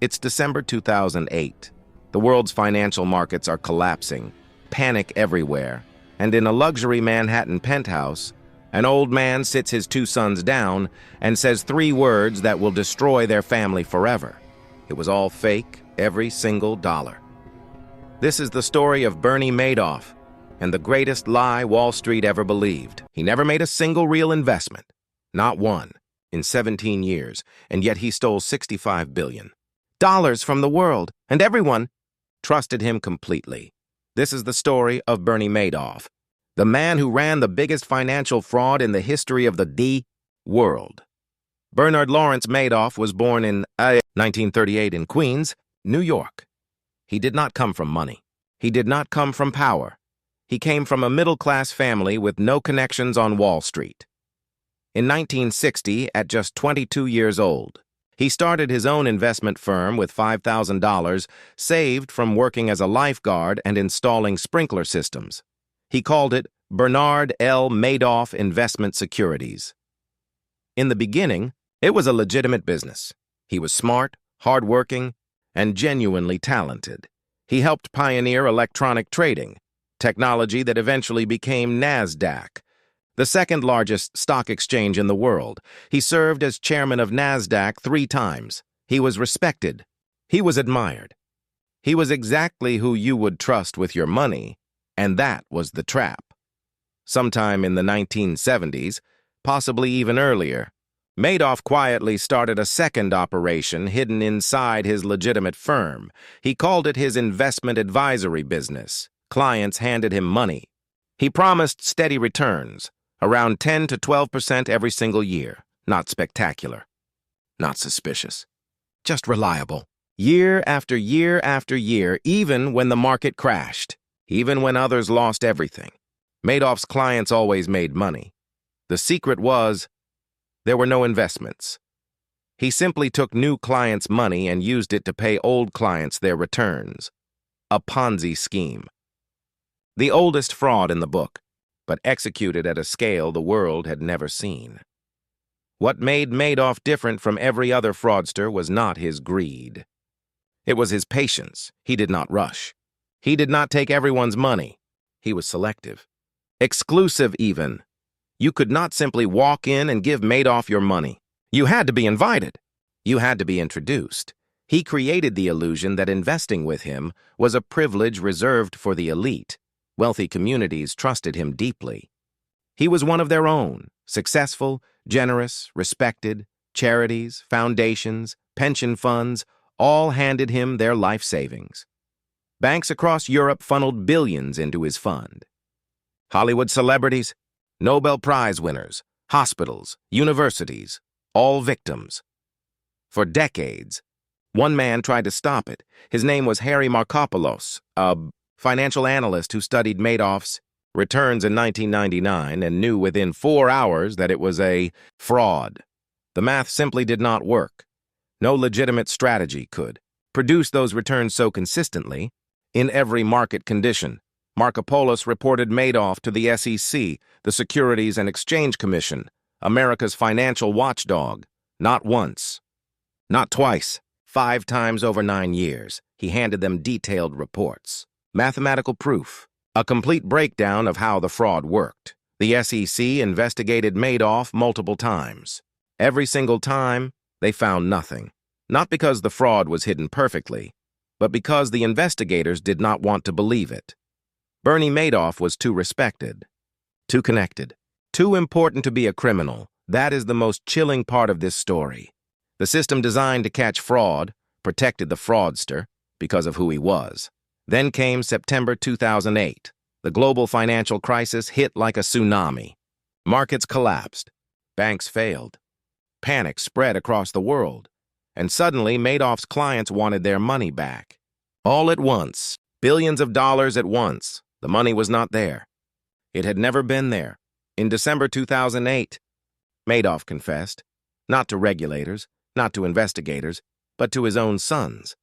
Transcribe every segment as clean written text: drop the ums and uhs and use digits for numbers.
It's December 2008. The world's financial markets are collapsing, panic everywhere, and in a luxury Manhattan penthouse, an old man sits his two sons down and says 3 words that will destroy their family forever. It was all fake, every single dollar. This is the story of Bernie Madoff and the greatest lie Wall Street ever believed. He never made a single real investment, not one, in 17 years, and yet he stole $65 billion from the world, and everyone trusted him completely. This is the story of Bernie Madoff, the man who ran the biggest financial fraud in the history of the world. Bernard Lawrence Madoff was born in 1938 in Queens, New York. He did not come from money. He did not come from power. He came from a middle-class family with no connections on Wall Street. In 1960, at just 22 years old, he started his own investment firm with $5,000 saved from working as a lifeguard and installing sprinkler systems. He called it Bernard L. Madoff Investment Securities. In the beginning, it was a legitimate business. He was smart, hardworking, and genuinely talented. He helped pioneer electronic trading, technology that eventually became NASDAQ, the second largest stock exchange in the world. He served as chairman of NASDAQ 3 times. He was respected. He was admired. He was exactly who you would trust with your money, and that was the trap. Sometime in the 1970s, possibly even earlier, Madoff quietly started a second operation hidden inside his legitimate firm. He called it his investment advisory business. Clients handed him money. He promised steady returns, around 10 to 12% every single year. Not spectacular, not suspicious, just reliable. Year after year after year, even when the market crashed, even when others lost everything, Madoff's clients always made money. The secret was, there were no investments. He simply took new clients' money and used it to pay old clients their returns. A Ponzi scheme. The oldest fraud in the book, but executed at a scale the world had never seen. What made Madoff different from every other fraudster was not his greed. It was his patience. He did not rush. He did not take everyone's money. He was selective. Exclusive even. You could not simply walk in and give Madoff your money. You had to be invited. You had to be introduced. He created the illusion that investing with him was a privilege reserved for the elite. Wealthy communities trusted him deeply. He was one of their own, successful, generous, respected. Charities, foundations, pension funds, all handed him their life savings. Banks across Europe funneled billions into his fund. Hollywood celebrities, Nobel Prize winners, hospitals, universities, all victims. For decades, one man tried to stop it. His name was Harry Markopolos, a financial analyst who studied Madoff's returns in 1999 and knew within 4 hours that it was a fraud. The math simply did not work. No legitimate strategy could produce those returns so consistently in every market condition. Markopolos reported Madoff to the SEC, the Securities and Exchange Commission, America's financial watchdog. Not once, not twice, 5 times over 9 years, he handed them detailed reports. Mathematical proof, a complete breakdown of how the fraud worked. The SEC investigated Madoff multiple times. Every single time, they found nothing. Not because the fraud was hidden perfectly, but because the investigators did not want to believe it. Bernie Madoff was too respected, too connected, too important to be a criminal. That is the most chilling part of this story. The system designed to catch fraud protected the fraudster because of who he was. Then came September 2008. The global financial crisis hit like a tsunami. Markets collapsed. Banks failed. Panic spread across the world. And suddenly, Madoff's clients wanted their money back. All at once. Billions of dollars at once. The money was not there. It had never been there. In December 2008, Madoff confessed, not to regulators, not to investigators, but to his own sons,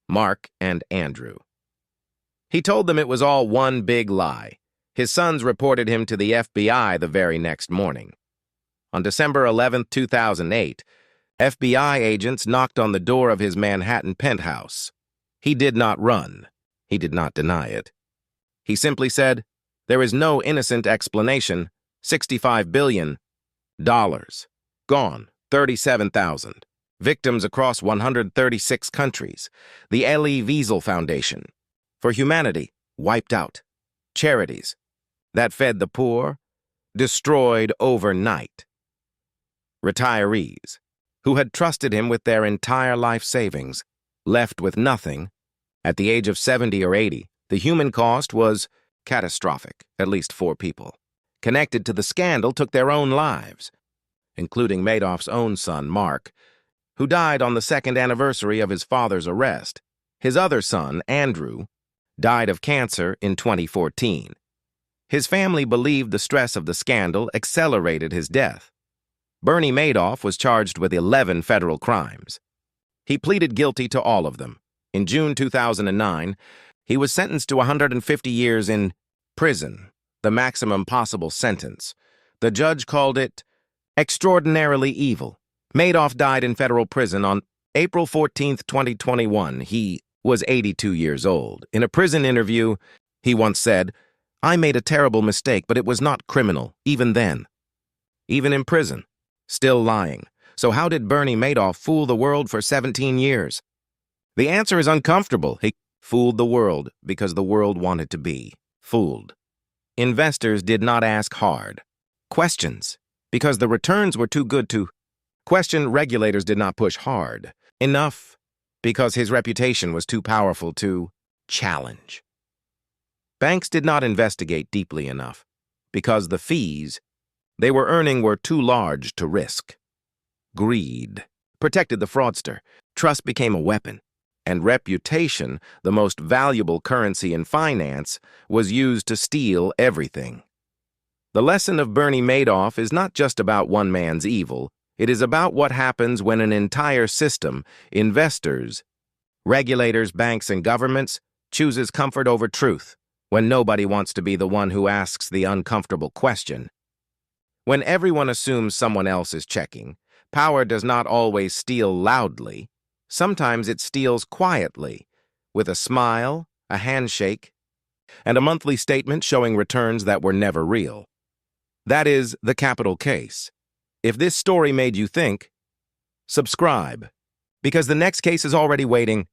Mark and Andrew. He told them it was all one big lie. His sons reported him to the FBI the very next morning. On December 11, 2008, FBI agents knocked on the door of his Manhattan penthouse. He did not run. He did not deny it. He simply said, "There is no innocent explanation. $65 billion. Gone. 37,000. Victims across 136 countries. The Elie Wiesel Foundation. For Humanity. Wiped out. Charities. That fed the poor. Destroyed overnight. Retirees, who had trusted him with their entire life savings, left with nothing. At the age of 70 or 80, the human cost was catastrophic. At least 4 people connected to the scandal took their own lives, including Madoff's own son, Mark, who died on the 2nd anniversary of his father's arrest. His other son, Andrew, died of cancer in 2014. His family believed the stress of the scandal accelerated his death. Bernie Madoff was charged with 11 federal crimes. He pleaded guilty to all of them. In June 2009, he was sentenced to 150 years in prison, the maximum possible sentence. The judge called it extraordinarily evil. Madoff died in federal prison on April 14, 2021. He was 82 years old. In a prison interview, he once said, "I made a terrible mistake, but it was not criminal, even then." Even in prison. Still lying. So how did Bernie Madoff fool the world for 17 years? The answer is uncomfortable. He fooled the world because the world wanted to be fooled. Investors did not ask hard questions because the returns were too good to question. Regulators did not push hard enough because his reputation was too powerful to challenge. Banks did not investigate deeply enough because the fees they were earning were too large to risk. Greed protected the fraudster. Trust became a weapon. And reputation, the most valuable currency in finance, was used to steal everything. The lesson of Bernie Madoff is not just about one man's evil. It is about what happens when an entire system, investors, regulators, banks, and governments, chooses comfort over truth, when nobody wants to be the one who asks the uncomfortable question. When everyone assumes someone else is checking, power does not always steal loudly. Sometimes it steals quietly, with a smile, a handshake, and a monthly statement showing returns that were never real. That is the capital case. If this story made you think, subscribe, because the next case is already waiting.